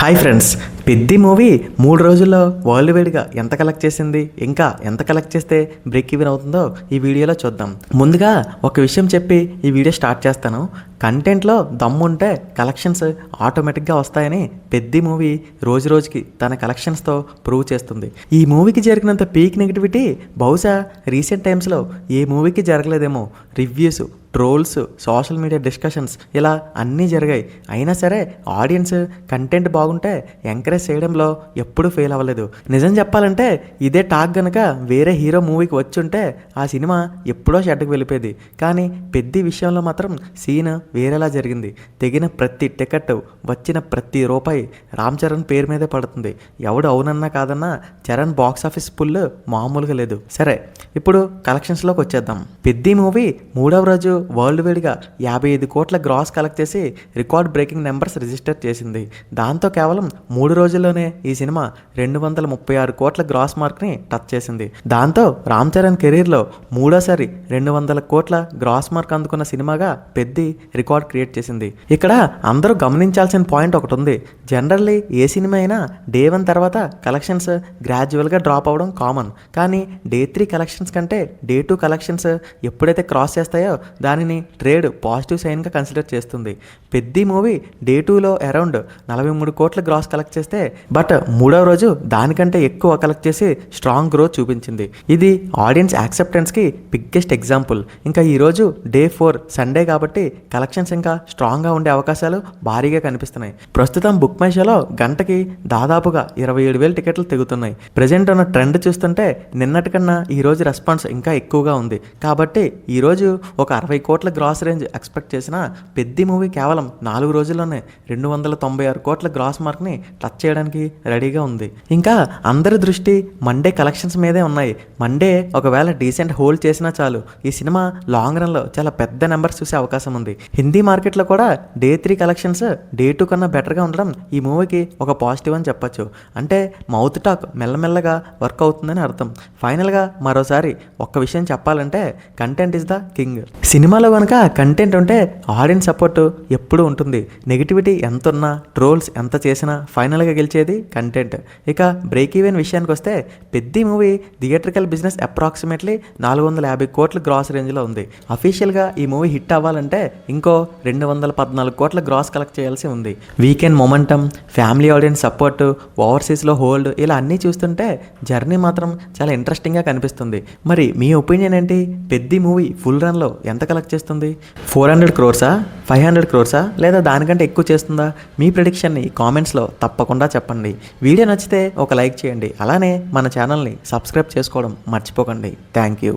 Hi friends, Peddi movie 3 రోజుల్లో world వైడ్గా ఎంత కలెక్ట్ చేసింది, ఇంకా ఎంత కలెక్ట్ చేస్తే బ్రేక్ ఈవెన్ అవుతుందో ఈ వీడియోలో చూద్దాం. ముందుగా ఒక విషయం చెప్పి ఈ వీడియో స్టార్ట్ చేస్తాను. కంటెంట్లో దమ్ముంటే కలెక్షన్స్ ఆటోమేటిక్గా వస్తాయని పెద్ది మూవీ రోజు రోజుకి తన కలెక్షన్స్తో ప్రూవ్ చేస్తుంది. ఈ మూవీకి జరిగినంత పీక్ నెగిటివిటీ బహుశా రీసెంట్ టైమ్స్లో ఏ మూవీకి జరగలేదేమో. Reviews, trolls, social media discussions ఇలా అన్నీ జరిగాయి. అయినా సరే ఆడియన్స్ కంటెంట్ బాగుంటే ఎంకరేజ్ చేయడంలో ఎప్పుడూ ఫెయిల్ అవ్వలేదు. నిజం చెప్పాలంటే ఇదే టాక్ గనక వేరే హీరో మూవీకి వచ్చుంటే ఆ సినిమా ఎప్పుడో షెడ్కి వెళ్ళిపోయేది. కానీ పెద్ది విషయంలో మాత్రం సీన్ వేరేలా జరిగింది. తెగిన ప్రతి టికెట్, వచ్చిన ప్రతి రూపాయి రామ్ చరణ్ పేరు మీదే పడుతుంది. ఎవడు అవునన్నా కాదన్నా చరణ్ బాక్స్ ఆఫీస్ పుల్ మామూలుగా లేదు. సరే, ఇప్పుడు కలెక్షన్స్లోకి వచ్చేద్దాం. పెద్ది మూవీ 3వ రోజు వరల్డ్ వైడ్గా 55 కోట్ల గ్రాస్ కలెక్ట్ చేసి రికార్డ్ బ్రేకింగ్ నెంబర్స్ రిజిస్టర్ చేసింది. దాంతో కేవలం 3 రోజుల్లోనే ఈ సినిమా 236 కోట్ల గ్రాస్ మార్క్ని టచ్ చేసింది. దాంతో రామ్ చరణ్ కెరీర్లో మూడోసారి 200 కోట్ల గ్రాస్ మార్క్ అందుకున్న సినిమాగా పెద్ది రికార్డ్ క్రియేట్ చేసింది. ఇక్కడ అందరూ గమనించాల్సిన పాయింట్ ఒకటి ఉంది. జనరల్లీ ఏ సినిమా అయినా డే 1 తర్వాత కలెక్షన్స్ గ్రాడ్యువల్గా డ్రాప్ అవ్వడం కామన్. కానీ డే 3 కలెక్షన్స్ కంటే డే 2 కలెక్షన్స్ ఎప్పుడైతే క్రాస్ చేస్తాయో దానిని ట్రేడ్ పాజిటివ్ సైన్గా కన్సిడర్ చేస్తుంది. పెద్ది మూవీ డే 2లో అరౌండ్ 43 కోట్ల గ్రాస్ కలెక్ట్ చేస్తే బట్ 3వ రోజు దానికంటే ఎక్కువ కలెక్ట్ చేసి స్ట్రాంగ్ గ్రోత్ చూపించింది. ఇది ఆడియన్స్ యాక్సెప్టెన్స్కి బిగ్గెస్ట్ ఎగ్జాంపుల్. ఇంకా ఈరోజు డే 4 సండే కాబట్టి కలెక్షన్స్ ఇంకా స్ట్రాంగ్గా ఉండే అవకాశాలు భారీగా కనిపిస్తున్నాయి. ప్రస్తుతం బుక్ మై షోలో గంటకి దాదాపుగా 27,000 టికెట్లు తెగుతున్నాయి. ప్రజెంట్ ఉన్న ట్రెండ్ చూస్తుంటే నిన్నటికన్నా ఈరోజు రెస్పాన్స్ ఇంకా ఎక్కువగా ఉంది. కాబట్టి ఈరోజు ఒక 60 కోట్ల గ్రాస్ రేంజ్ ఎక్స్పెక్ట్ చేసిన పెద్ది మూవీ కేవలం 4 రోజుల్లోనే 296 కోట్ల గ్రాస్ మార్క్ని టచ్ చేయడానికి రెడీగా ఉంది. ఇంకా అందరి దృష్టి మండే కలెక్షన్స్ మీదే ఉన్నాయి. మండే ఒకవేళ డీసెంట్ హోల్డ్ చేసినా చాలు, ఈ సినిమా లాంగ్ రన్లో చాలా పెద్ద నెంబర్స్ చూసే అవకాశం ఉంది. హిందీ మార్కెట్లో కూడా డే 3 కలెక్షన్స్ డే 2 కన్నా బెటర్గా ఉండడం ఈ మూవీకి ఒక పాజిటివ్ అని చెప్పొచ్చు. అంటే మౌత్ టాక్ మెల్లమెల్లగా వర్క్ అవుతుందని అర్థం. ఫైనల్గా మరోసారి ఒక్క విషయం చెప్పాలంటే కంటెంట్ ఇస్ ద కింగ్. సినిమాలో కనుక కంటెంట్ ఉంటే ఆడియన్స్ సపోర్ట్ ఎప్పుడూ ఉంటుంది. నెగిటివిటీ ఎంత ఉన్నా, ట్రోల్స్ ఎంత చేసినా ఫైనల్గా గెలిచేది కంటెంట్. ఇక బ్రేక్ ఈవెన్ విషయానికి వస్తే Peddi movie theatrical business approximately 450 కోట్ల గ్రాస్ రేంజ్లో ఉంది. అఫీషియల్గా ఈ మూవీ హిట్ అవ్వాలంటే ఇంకో 214 కోట్ల గ్రాస్ కలెక్ట్ చేయాల్సి ఉంది. Weekend momentum, family audience support, ఓవర్సీస్లో హోల్డ్ ఇలా అన్నీ చూస్తుంటే జర్నీ మాత్రం చాలా ఇంట్రెస్టింగ్గా కనిపిస్తుంది. మరి మీ ఒపీనియన్ ఏంటి? పెద్ది మూవీ ఫుల్ రన్లో ఎంత కలెక్ట్ చేస్తుంది? 400 క్రోర్సా, 500 క్రోర్సా, లేదా దానికంటే ఎక్కువ చేస్తుందా? మీ ప్రెడిక్షన్ని కామెంట్స్లో తప్పకుండా చెప్పండి. వీడియో నచ్చితే ఒక లైక్ చేయండి. అలానే మన ఛానల్ని సబ్స్క్రైబ్ చేసుకోవడం మర్చిపోకండి. Thank you.